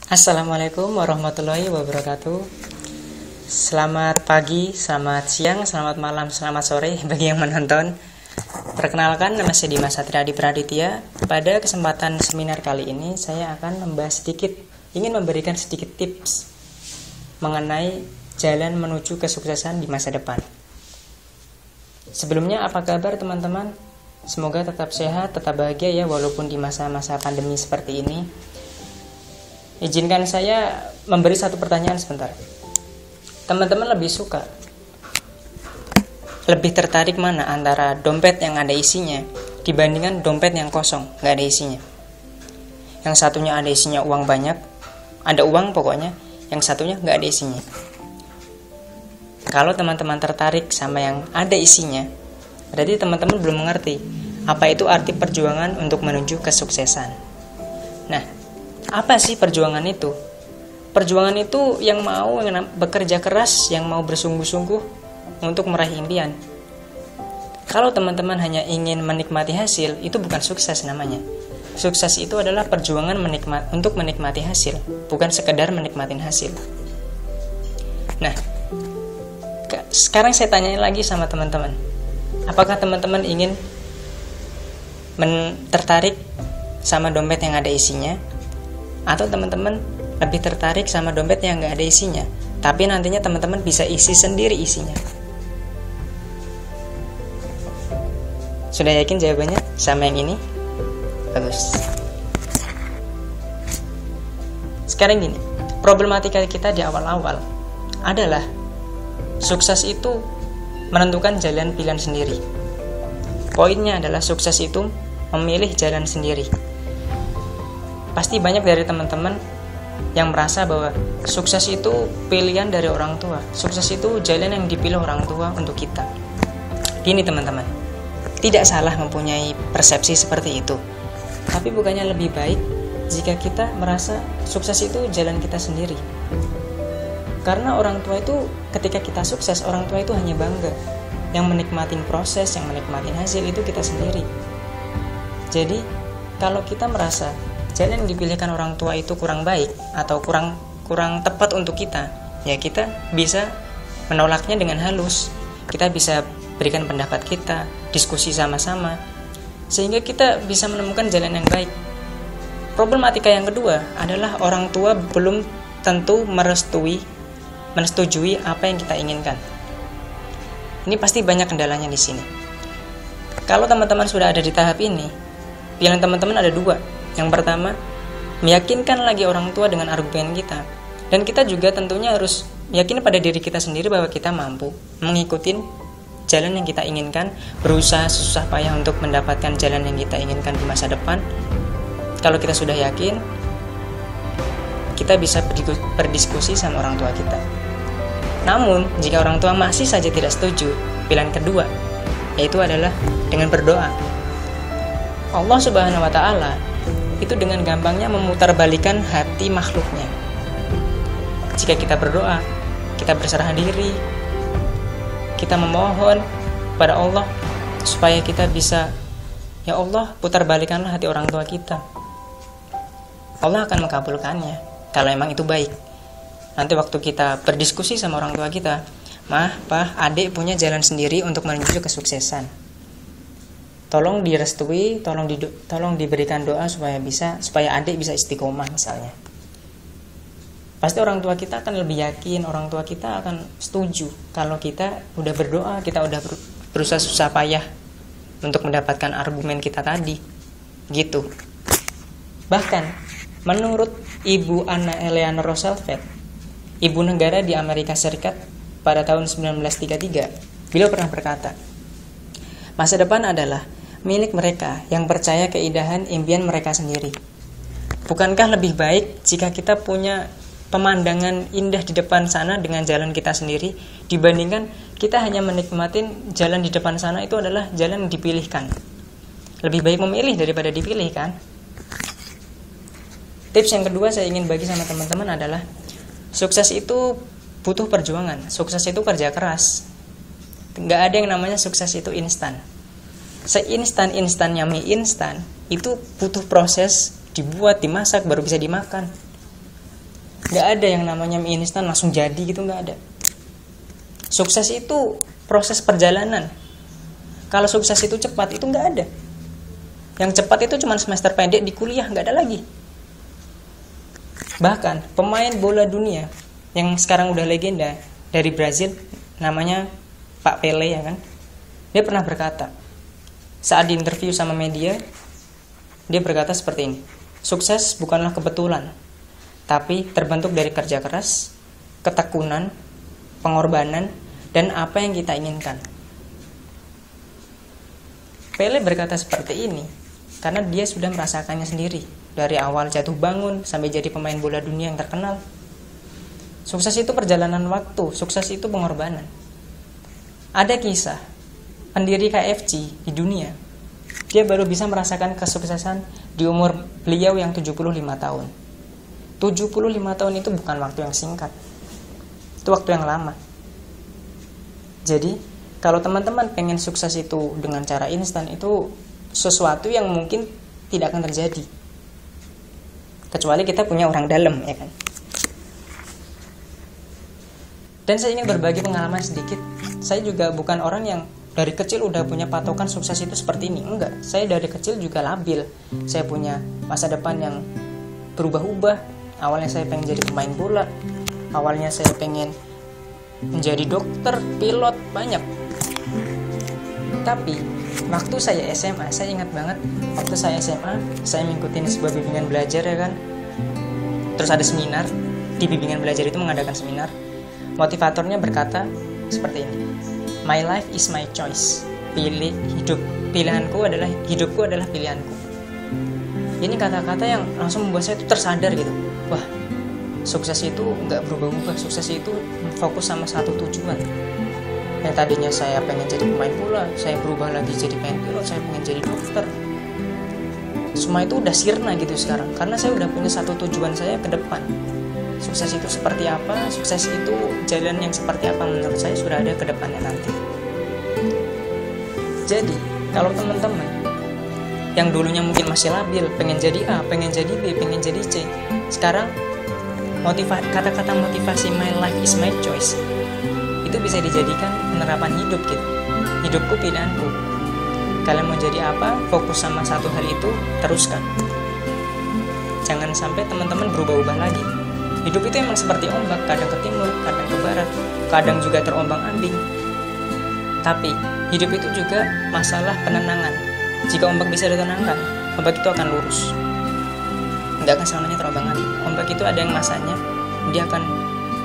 Assalamualaikum warahmatullahi wabarakatuh. Selamat pagi, selamat siang, selamat malam, selamat sore bagi yang menonton. Perkenalkan, nama saya Dimas Satria Adi Praditya. Pada kesempatan seminar kali ini saya akan ingin memberikan sedikit tips mengenai jalan menuju kesuksesan di masa depan. Sebelumnya, apa kabar teman-teman? Semoga tetap sehat, tetap bahagia ya walaupun di masa-masa pandemi seperti ini. Izinkan saya memberi satu pertanyaan sebentar. Teman-teman lebih tertarik mana antara dompet yang ada isinya dibandingkan dompet yang kosong, nggak ada isinya? Yang satunya ada isinya uang banyak, ada uang pokoknya, yang satunya nggak ada isinya. Kalau teman-teman tertarik sama yang ada isinya, berarti teman-teman belum mengerti apa itu arti perjuangan untuk menuju kesuksesan. Nah, apa sih perjuangan itu? Perjuangan itu yang mau bekerja keras, yang mau bersungguh-sungguh untuk meraih impian. Kalau teman-teman hanya ingin menikmati hasil, itu bukan sukses namanya. Sukses itu adalah perjuangan untuk menikmati hasil, bukan sekedar menikmati hasil. Nah, sekarang saya tanyain lagi sama teman-teman. Apakah teman-teman ingin tertarik sama dompet yang ada isinya? Atau teman-teman lebih tertarik sama dompet yang nggak ada isinya, tapi nantinya teman-teman bisa isi sendiri isinya? Sudah yakin jawabannya sama yang ini? Bagus. Sekarang gini, problematika kita di awal-awal adalah sukses itu menentukan jalan pilihan sendiri. Poinnya adalah sukses itu memilih jalan sendiri. Pasti banyak dari teman-teman yang merasa bahwa sukses itu pilihan dari orang tua. Sukses itu jalan yang dipilih orang tua untuk kita. Gini teman-teman, tidak salah mempunyai persepsi seperti itu. Tapi bukannya lebih baik jika kita merasa sukses itu jalan kita sendiri? Karena orang tua itu ketika kita sukses, orang tua itu hanya bangga. Yang menikmatin proses, yang menikmatin hasil itu kita sendiri. Jadi kalau kita merasa jalan yang dipilihkan orang tua itu kurang baik atau kurang tepat untuk kita, ya kita bisa menolaknya dengan halus. Kita bisa berikan pendapat kita, diskusi sama-sama, sehingga kita bisa menemukan jalan yang baik. Problematika yang kedua adalah orang tua belum tentu menyetujui apa yang kita inginkan. Ini pasti banyak kendalanya di sini. Kalau teman-teman sudah ada di tahap ini, pilihan teman-teman ada dua. Yang pertama, meyakinkan lagi orang tua dengan argumen kita. Dan kita juga tentunya harus yakin pada diri kita sendiri bahwa kita mampu mengikuti jalan yang kita inginkan, berusaha susah payah untuk mendapatkan jalan yang kita inginkan di masa depan. Kalau kita sudah yakin, kita bisa berdiskusi sama orang tua kita. Namun, jika orang tua masih saja tidak setuju, pilihan kedua, yaitu adalah dengan berdoa. Allah Subhanahu wa Ta'ala itu dengan gampangnya memutarbalikan hati makhluknya. Jika kita berdoa, kita berserah diri, kita memohon pada Allah supaya kita bisa, ya Allah, putarbalikanlah hati orang tua kita. Allah akan mengabulkannya kalau emang itu baik. Nanti waktu kita berdiskusi sama orang tua kita, Mah, Pah, adik punya jalan sendiri untuk menuju kesuksesan. Tolong direstui, tolong diberikan doa supaya adik bisa istiqomah misalnya. Pasti orang tua kita akan lebih yakin, orang tua kita akan setuju kalau kita udah berdoa, kita udah berusaha susah payah untuk mendapatkan argumen kita tadi. Gitu. Bahkan menurut Ibu Anna Eleanor Roosevelt, ibu negara di Amerika Serikat pada tahun 1933, beliau pernah berkata, masa depan adalah milik mereka yang percaya keindahan impian mereka sendiri. Bukankah lebih baik jika kita punya pemandangan indah di depan sana dengan jalan kita sendiri, dibandingkan kita hanya menikmatin jalan di depan sana itu adalah jalan yang dipilihkan? Lebih baik memilih daripada dipilih, kan? Tips yang kedua saya ingin bagi sama teman-teman adalah sukses itu butuh perjuangan. Sukses itu kerja keras. Nggak ada yang namanya sukses itu instan. Seinstan-instannya mie instan itu butuh proses, dibuat, dimasak baru bisa dimakan. Nggak ada yang namanya mie instan langsung jadi gitu, nggak ada. Sukses itu proses perjalanan. Kalau sukses itu cepat, itu nggak ada. Yang cepat itu cuma semester pendek di kuliah, nggak ada lagi. Bahkan pemain bola dunia yang sekarang udah legenda dari Brazil, namanya Pak Pele ya kan, dia pernah berkata saat diinterview sama media, dia berkata seperti ini: sukses bukanlah kebetulan, tapi terbentuk dari kerja keras, ketekunan, pengorbanan, dan apa yang kita inginkan. Pele berkata seperti ini karena dia sudah merasakannya sendiri, dari awal jatuh bangun sampai jadi pemain bola dunia yang terkenal. Sukses itu perjalanan waktu, sukses itu pengorbanan. Ada kisah pendiri KFC di dunia, dia baru bisa merasakan kesuksesan di umur beliau yang 75 tahun. 75 tahun itu bukan waktu yang singkat, itu waktu yang lama. Jadi kalau teman-teman pengen sukses itu dengan cara instan, itu sesuatu yang mungkin tidak akan terjadi, kecuali kita punya orang dalam ya kan. Dan saya ingin berbagi pengalaman sedikit. Saya juga bukan orang yang dari kecil udah punya patokan sukses itu seperti ini, enggak. Saya dari kecil juga labil. Saya punya masa depan yang berubah-ubah. Awalnya saya pengen jadi pemain bola, awalnya saya pengen menjadi dokter, pilot, banyak. Tapi waktu saya SMA, saya ingat banget, waktu saya SMA, saya mengikuti sebuah bimbingan belajar ya kan. Terus ada seminar, di bimbingan belajar itu mengadakan seminar. Motivatornya berkata seperti ini: my life is my choice. Hidupku adalah pilihanku. Ini kata-kata yang langsung membuat saya itu tersadar gitu. Wah, sukses itu nggak berubah-ubah. Sukses itu fokus sama satu tujuan. Yang tadinya saya pengen jadi pemain bola, saya berubah lagi jadi pengen pilot, saya pengen jadi dokter. Semua itu udah sirna gitu sekarang, karena saya udah punya satu tujuan saya ke depan. Sukses itu seperti apa? Sukses itu jalan yang seperti apa? Menurut saya sudah ada ke depannya nanti. Jadi, kalau teman-teman yang dulunya mungkin masih labil, pengen jadi A, pengen jadi B, pengen jadi C, sekarang kata-kata motivasi my life is my choice itu bisa dijadikan penerapan hidup gitu. Hidupku pilihanku. Kalian mau jadi apa? Fokus sama satu hal itu, teruskan. Jangan sampai teman-teman berubah-ubah lagi. Hidup itu emang seperti ombak, kadang ke timur, kadang ke barat, kadang juga terombang-ambing. Tapi hidup itu juga masalah penenangan. Jika ombak bisa ditenangkan, ombak itu akan lurus, nggak akan selamanya terombang-ambing. Ombak itu ada yang masanya, dia akan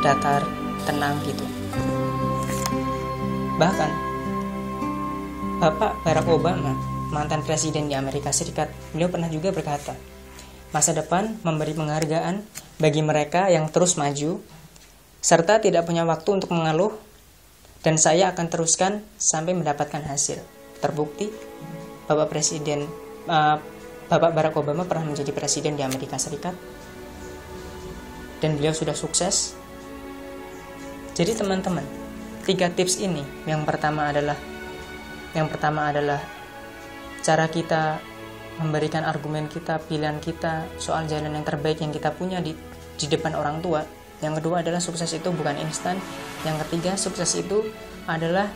datar, tenang gitu. Bahkan Bapak Barack Obama, mantan presiden di Amerika Serikat, beliau pernah juga berkata, masa depan memberi penghargaan bagi mereka yang terus maju, serta tidak punya waktu untuk mengeluh, dan saya akan teruskan sampai mendapatkan hasil. Terbukti, Bapak Barack Obama pernah menjadi presiden di Amerika Serikat, dan beliau sudah sukses. Jadi teman-teman, 3 tips ini, yang pertama adalah cara kita memberikan argumen kita, pilihan kita soal jalan yang terbaik yang kita punya di depan orang tua. Yang kedua adalah sukses itu bukan instan. Yang ketiga, sukses itu adalah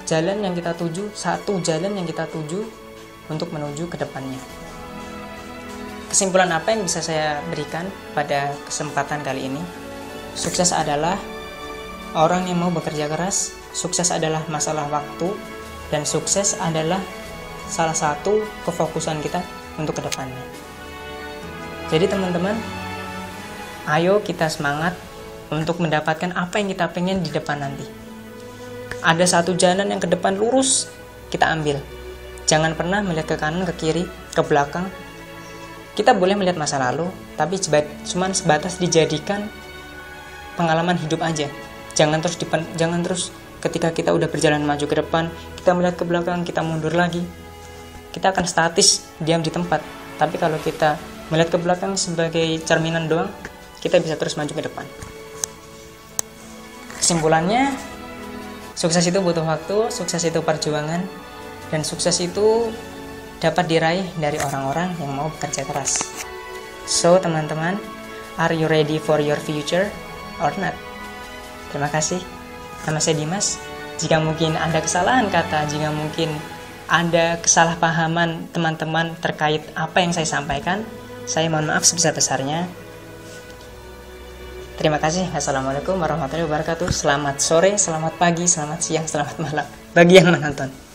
jalan yang kita tuju, satu jalan yang kita tuju untuk menuju ke depannya. Kesimpulan apa yang bisa saya berikan pada kesempatan kali ini? Sukses adalah orang yang mau bekerja keras, sukses adalah masalah waktu, dan sukses adalah salah satu kefokusan kita untuk kedepannya. Jadi teman-teman, ayo kita semangat untuk mendapatkan apa yang kita pengen di depan nanti. Ada satu jalan yang ke depan lurus, kita ambil. Jangan pernah melihat ke kanan, ke kiri, ke belakang. Kita boleh melihat masa lalu, tapi cuma sebatas dijadikan pengalaman hidup aja. Jangan terus ketika kita udah berjalan maju ke depan, kita melihat ke belakang, kita mundur lagi. Kita akan statis, diam di tempat. Tapi kalau kita melihat ke belakang sebagai cerminan doang, kita bisa terus maju ke depan. Kesimpulannya, sukses itu butuh waktu, sukses itu perjuangan, dan sukses itu dapat diraih dari orang-orang yang mau bekerja keras. So teman-teman, Are you ready for your future or not? Terima kasih. Nama saya Dimas. Jika mungkin ada kesalahan kata, jika mungkin ada kesalahpahaman teman-teman terkait apa yang saya sampaikan, saya mohon maaf sebesar-besarnya. Terima kasih. Assalamualaikum warahmatullahi wabarakatuh. Selamat sore, selamat pagi, selamat siang, selamat malam bagi yang menonton.